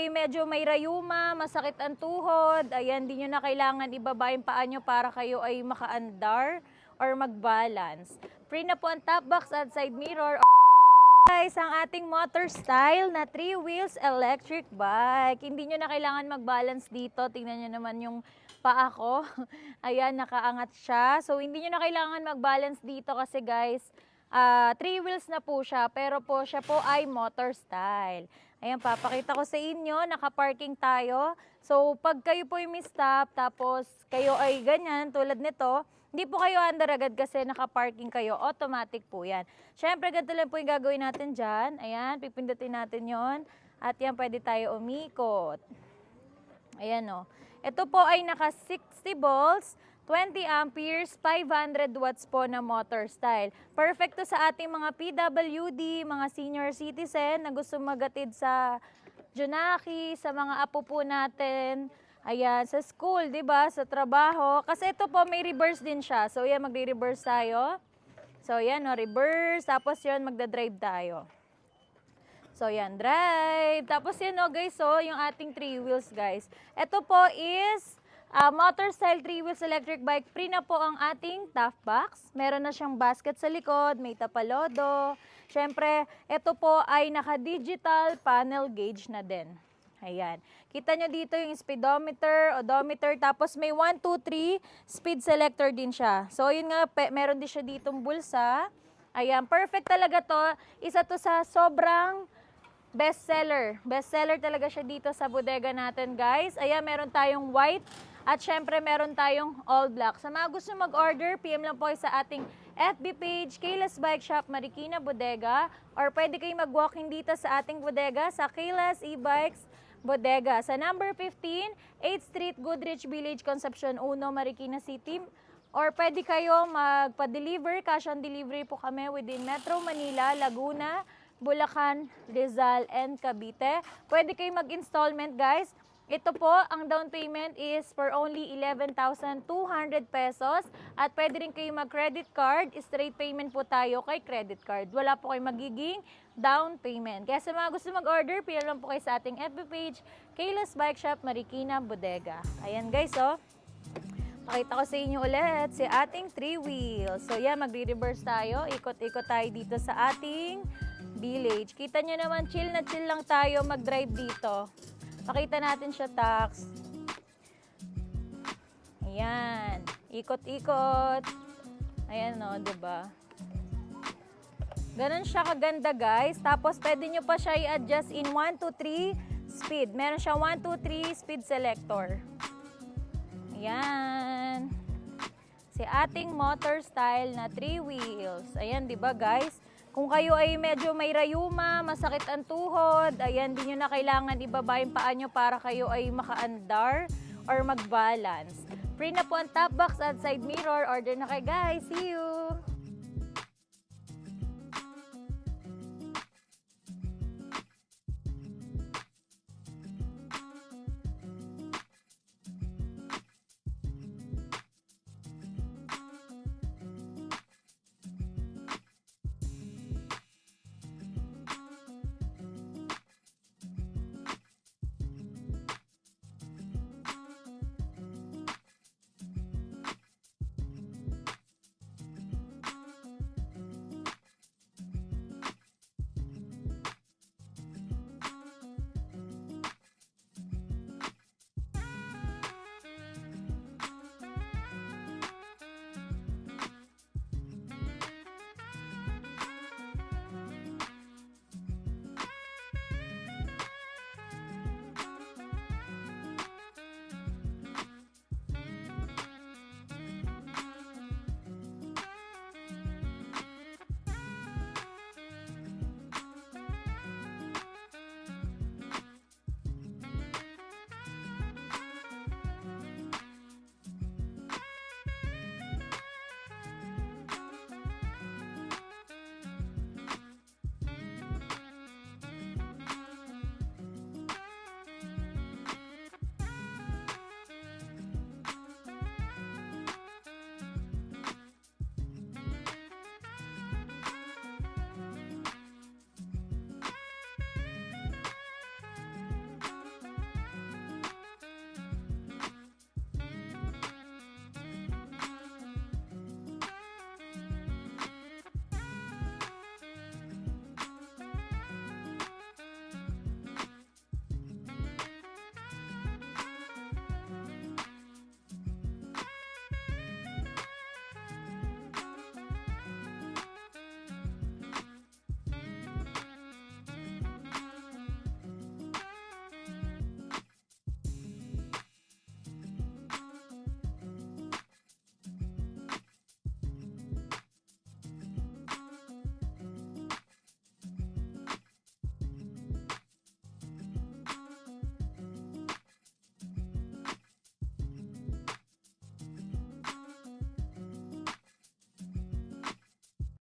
ay medyo may rayuma, masakit ang tuhod, ayan, di nyo na kailangan ibaba yung paa nyo para kayo ay makaandar or mag-balance. Free na po ang top box at side mirror. Guys, ang ating motor style na 3 wheels electric bike. Hindi nyo na kailangan mag-balance dito. Tingnan nyo naman yung paa ko. Ayan, nakaangat siya. So, hindi nyo na kailangan mag-balance dito kasi guys, 3 wheels na po siya. Pero po siya po ay motor style. Ayan, papakita ko sa inyo. Naka-parking tayo. So, pag kayo po yung stop, tapos kayo ay ganyan, tulad nito, hindi po kayo andar agad kasi naka-parking kayo. Automatic po yan. Siyempre, ganito lang po yung gagawin natin dyan. Ayan, pipindutin natin yon. At yan, pwede tayo umikot. Ayan o. Ito po ay naka 60 volts, 20 amperes, 500 watts po na motor style. Perfect to sa ating mga PWD, mga senior citizen na gusto magatid sa Junaki, sa mga apo po natin. Ayan, sa school, 'di ba? Sa trabaho. Kasi ito po may reverse din siya. So, yan, magre-reverse tayo. So, yan, no, reverse. Tapos, yan, magda-drive tayo. So, yan, drive. Tapos, yan, no, guys, so, yung ating 3 wheels, guys. Ito po is motor style 3 wheels electric bike. Free na po ang ating top box. Meron na siyang basket sa likod, may tapalodo. Siyempre, ito po ay naka-digital panel gauge na din. Ayan. Kita nyo dito yung speedometer, odometer, tapos may 1, 2, 3 speed selector din siya. So, yun nga, meron din siya ditong bulsa. Ayan, perfect talaga to. Isa to sa sobrang bestseller. Bestseller talaga siya dito sa bodega natin, guys. Ayan, meron tayong white at syempre meron tayong all black. Sa mga gusto mag-order, PM lang po kayo sa ating FB page, Kayla's Bike Shop, Marikina Bodega, or pwede kayong mag-walk-in dito sa ating bodega sa Kayla's E-Bikes Bodega sa number 15, 8th Street, Goodrich Village, Concepcion 1, Marikina City. Or pwede kayo magpa-deliver, cash on delivery po kami within Metro Manila, Laguna, Bulacan, Rizal, and Cavite. Pwede kayo mag-installment, guys. Ito po, ang down payment is for only 11,200 pesos. At pwede rin kayo mag-credit card. Straight payment po tayo kay credit card. Wala po kayo magiging down payment. Kaya sa mga gusto mag-order, PM lang po kayo sa ating FB page, Kayla's Bike Shop, Marikina Bodega. Ayan guys, oh. Pakita ko sa inyo ulit si ating 3 wheels. So yan, magre-reverse tayo. Ikot-ikot tayo dito sa ating village. Kita nyo naman, chill na chill lang tayo mag-drive dito. Pakita natin siya, tax. Ayan. Ikot-ikot. Ayan, no, diba? Ganon siya kaganda, guys. Tapos, pwede nyo pa siya i-adjust in 1, 2, 3 speed. Meron siya 1, 2, 3 speed selector. Ayan. Si ating motor style na 3 wheels. Ayan, diba, guys? Kung kayo ay medyo may rayuma, masakit ang tuhod, ayan, di nyo na kailangan ibaba yung paa nyo para kayo ay makaandar or mag-balance. Free na po ang top box at side mirror. Order na kayo, guys. See you!